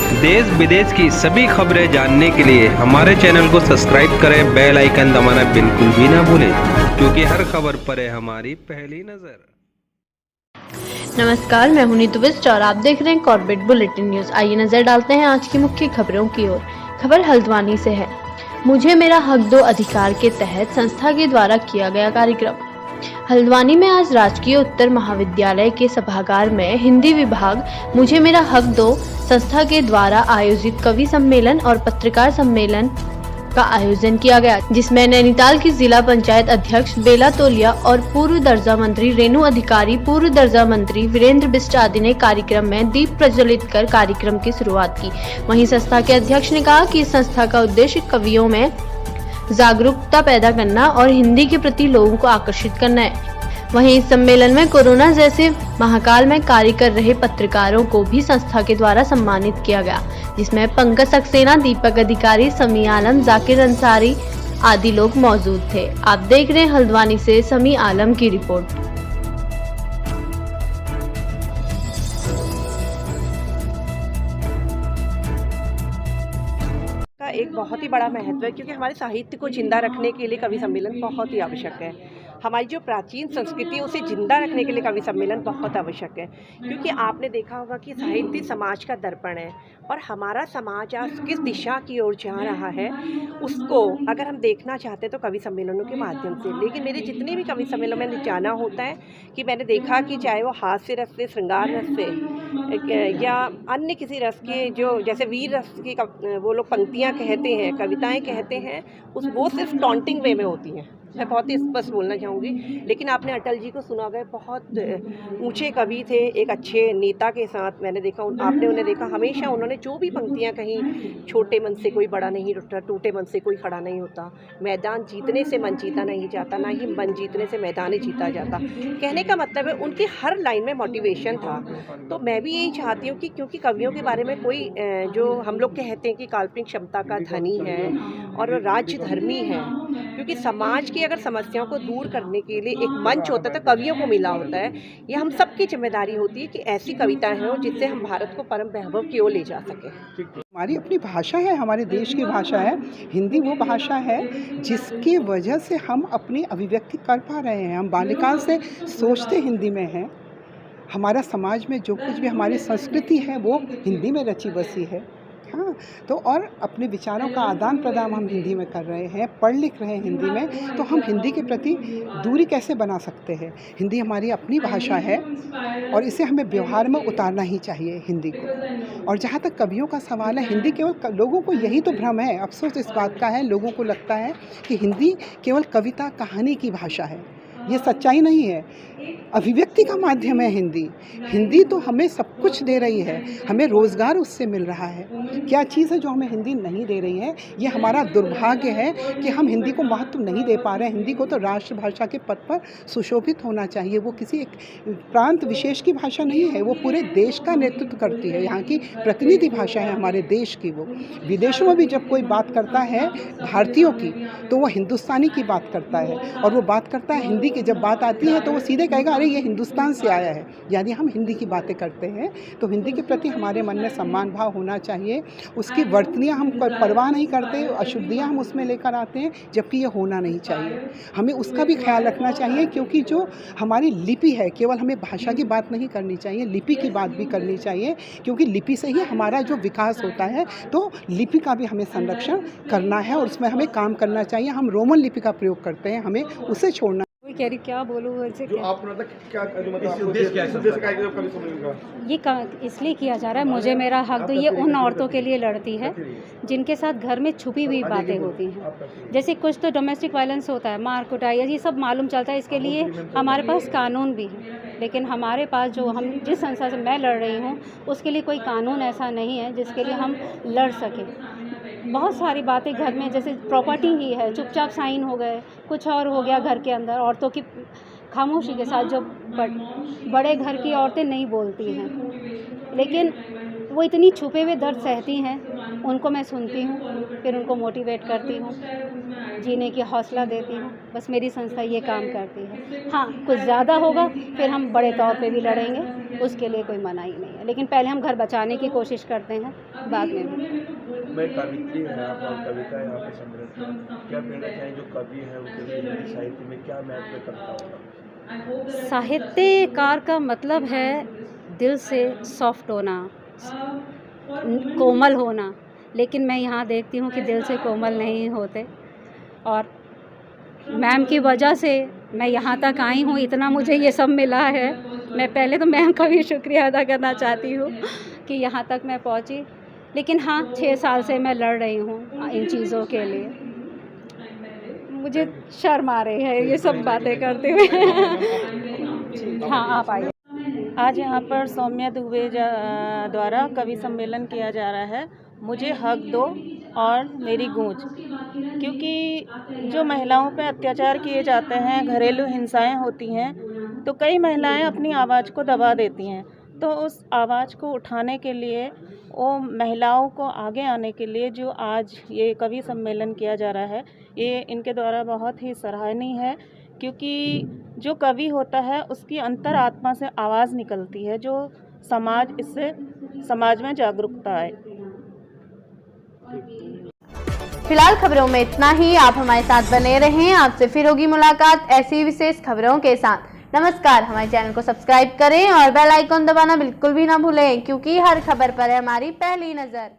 देश विदेश की सभी खबरें जानने के लिए हमारे चैनल को सब्सक्राइब करें, बेल आइकन दबाना बिल्कुल भी ना भूलें, क्योंकि हर खबर पर है हमारी पहली नज़र। नमस्कार, मैं हूं नीतू बिस्ट और आप देख रहे हैं कॉर्बेट बुलेटिन न्यूज। आइए नजर डालते हैं आज की मुख्य खबरों की ओर। खबर हल्द्वानी से है। मुझे मेरा हक दो अधिकार के तहत संस्था के द्वारा किया गया कार्यक्रम। हल्द्वानी में आज राजकीय उत्तर महाविद्यालय के सभागार में हिंदी विभाग मुझे मेरा हक दो संस्था के द्वारा आयोजित कवि सम्मेलन और पत्रकार सम्मेलन का आयोजन किया गया, जिसमें नैनीताल की जिला पंचायत अध्यक्ष बेला तोलिया और पूर्व दर्जा मंत्री रेणु अधिकारी, पूर्व दर्जा मंत्री वीरेंद्र बिष्ट आदि ने कार्यक्रम में दीप प्रज्वलित कर कार्यक्रम की शुरुआत की। वहीं संस्था के अध्यक्ष ने कहा कि इस संस्था का उद्देश्य कवियों में जागरूकता पैदा करना और हिंदी के प्रति लोगों को आकर्षित करना है। वहीं इस सम्मेलन में कोरोना जैसे महाकाल में कार्य कर रहे पत्रकारों को भी संस्था के द्वारा सम्मानित किया गया, जिसमें पंकज सक्सेना, दीपक अधिकारी, समी आलम, जाकिर अंसारी आदि लोग मौजूद थे। आप देख रहे हैं हल्द्वानी से समी आलम की रिपोर्ट। एक बहुत ही बड़ा महत्व है, क्योंकि हमारे साहित्य को जिंदा रखने के लिए कवि सम्मेलन बहुत ही आवश्यक है। हमारी जो प्राचीन संस्कृति है उसे जिंदा रखने के लिए कवि सम्मेलन बहुत आवश्यक है, क्योंकि आपने देखा होगा कि साहित्य समाज का दर्पण है और हमारा समाज आज किस दिशा की ओर जा रहा है उसको अगर हम देखना चाहते हैं तो कवि सम्मेलनों के माध्यम से। लेकिन मेरे जितने भी कवि सम्मेलन में जाना होता है कि मैंने देखा कि चाहे वो हास्य रस से, श्रृंगार रस से या अन्य किसी रस के, जो जैसे वीर रस की वो लोग पंक्तियाँ कहते हैं, कविताएं कहते हैं, वो सिर्फ टॉन्टिंग वे में होती हैं। मैं बहुत ही स्पष्ट बोलना चाहूँगी। लेकिन आपने अटल जी को सुना होगा, बहुत ऊंचे कवि थे, एक अच्छे नेता के साथ मैंने देखा, आपने उन्हें देखा, हमेशा उन्होंने जो भी पंक्तियाँ कहीं, छोटे मन से कोई बड़ा नहीं होता, टूटे मन से कोई खड़ा नहीं होता, मैदान जीतने से मन जीता नहीं जाता, ना ही मन जीतने से मैदान ही जीता जाता। कहने का मतलब है उनकी हर लाइन में मोटिवेशन था। तो मैं भी यही चाहती हूँ कि क्योंकि कवियों के बारे में कोई जो हम लोग कहते हैं कि काल्पनिक क्षमता का धनी है और राज्य धर्मी है, क्योंकि समाज की अगर समस्याओं को दूर करने के लिए एक मंच होता है तो कवियों को मिला होता है। ये हम सबकी जिम्मेदारी होती है कि ऐसी कविताएं हों जिससे हम भारत को परम वैभव की ओर ले जा सकें। हमारी अपनी भाषा है, हमारे देश की भाषा है हिंदी। वो भाषा है जिसकी वजह से हम अपनी अभिव्यक्ति कर पा रहे हैं। हम बाल्यकाल से सोचते हिंदी में हैं। हमारा समाज में जो कुछ भी हमारी संस्कृति है वो हिंदी में रची बसी है। हाँ, तो और अपने विचारों का आदान प्रदान हम हिंदी में कर रहे हैं, पढ़ लिख रहे हैं हिंदी में, तो हम हिंदी के प्रति दूरी कैसे बना सकते हैं। हिंदी हमारी अपनी भाषा है और इसे हमें व्यवहार में उतारना ही चाहिए हिंदी को। और जहाँ तक कवियों का सवाल है, हिंदी केवल, लोगों को यही तो भ्रम है, अफसोस इस बात का है, लोगों को लगता है कि हिंदी केवल कविता कहानी की भाषा है। ये सच्चाई नहीं है। अभिव्यक्ति का माध्यम है हिंदी। हिंदी तो हमें सब कुछ दे रही है, हमें रोज़गार उससे मिल रहा है। क्या चीज़ है जो हमें हिंदी नहीं दे रही है? ये हमारा दुर्भाग्य है कि हम हिंदी को महत्व नहीं दे पा रहे हैं। हिंदी को तो राष्ट्रभाषा के पद पर सुशोभित होना चाहिए। वो किसी एक प्रांत विशेष की भाषा नहीं है, वो पूरे देश का नेतृत्व करती है। यहाँ की प्रतिनिधि भाषा है हमारे देश की। वो विदेशों में भी जब कोई बात करता है भारतीयों की तो वो हिंदुस्तानी की बात करता है, और वो बात करता है हिंदी की। जब बात आती है तो वो सीधे कहेगा अरे ये हिंदुस्तान से आया है। यानी हम हिंदी की बातें करते हैं। तो हिंदी के प्रति हमारे मन में सम्मान भाव होना चाहिए। उसकी वर्तनियाँ हम परवाह नहीं करते, अशुद्धियाँ हम उसमें लेकर आते हैं, जबकि ये होना नहीं चाहिए। हमें उसका भी ख्याल रखना चाहिए, क्योंकि जो हमारी लिपि है, केवल हमें भाषा की बात नहीं करनी चाहिए, लिपि की बात भी करनी चाहिए, क्योंकि लिपि से ही हमारा जो विकास होता है। तो लिपि का भी हमें संरक्षण करना है और उसमें हमें काम करना चाहिए। हम रोमन लिपि का प्रयोग करते हैं, हमें उसे छोड़ना। कह रही क्या बोलूँ वैसे, जो आप मतलब क्या उद्देश्य क्या है कवि सम्मेलन का? ये इसलिए किया जा रहा है मुझे मेरा हक दो। ये उन औरतों के लिए लड़ती है जिनके साथ घर में छुपी हुई बातें होती हैं। जैसे कुछ तो डोमेस्टिक वायलेंस होता है, मार कुटाई, ये सब मालूम चलता है। इसके लिए हमारे पास कानून भी है, लेकिन हमारे पास जो हम जिस संस्था से मैं लड़ रही हूँ उसके लिए कोई कानून ऐसा नहीं है जिसके लिए हम लड़ सकें। बहुत सारी बातें घर में, जैसे प्रॉपर्टी ही है, चुपचाप साइन हो गए, कुछ और हो गया घर के अंदर। औरतों की खामोशी के साथ, जो बड़े घर की औरतें नहीं बोलती हैं, लेकिन वो इतनी छुपे हुए दर्द सहती हैं, उनको मैं सुनती हूँ, फिर उनको मोटिवेट करती हूँ, जीने की हौसला देती हूँ। बस मेरी संस्था ये काम करती है। हाँ, कुछ ज़्यादा होगा फिर हम बड़े तौर पे भी लड़ेंगे। उसके लिए कोई मनाही नहीं है, लेकिन पहले हम घर बचाने की कोशिश करते हैं, बाद में भी। मैं कवित्री है आप और कविता यहाँ पे समृद्ध है, क्या कहना चाहें जो कवि है उनके लिए हिंदी साहित्य में क्या महत्व करता होगा? साहित्यकार का मतलब है दिल से सॉफ्ट होना, कोमल होना, लेकिन मैं यहाँ देखती हूँ कि दिल से कोमल नहीं होते। और मैम की वजह से मैं यहाँ तक आई हूँ, इतना मुझे ये सब मिला है। मैं पहले तो मैम का भी शुक्रिया अदा करना चाहती हूँ कि यहाँ तक मैं पहुँची। लेकिन हाँ, 6 साल से मैं लड़ रही हूँ इन चीज़ों के लिए। मुझे शर्म आ रही है ये सब बातें करते हुए। हाँ, आप आइए। आज यहाँ पर सौम्या दुबे द्वारा कवि सम्मेलन किया जा रहा है, मुझे हक दो और मेरी गूंज। क्योंकि जो महिलाओं पर अत्याचार किए जाते हैं, घरेलू हिंसाएं होती हैं, तो कई महिलाएं अपनी आवाज़ को दबा देती हैं। तो उस आवाज़ को उठाने के लिए, वो महिलाओं को आगे आने के लिए जो आज ये कवि सम्मेलन किया जा रहा है, ये इनके द्वारा बहुत ही सराहनीय है। क्योंकि जो कवि होता है उसकी अंतरात्मा से आवाज़ निकलती है, जो इससे समाज में जागरूकता आए। फिलहाल खबरों में इतना ही। आप हमारे साथ बने रहें, आपसे फिर होगी मुलाकात ऐसी विशेष खबरों के साथ। नमस्कार। हमारे चैनल को सब्सक्राइब करें और बेल आइकॉन दबाना बिल्कुल भी ना भूलें, क्योंकि हर खबर पर है हमारी पहली नज़र।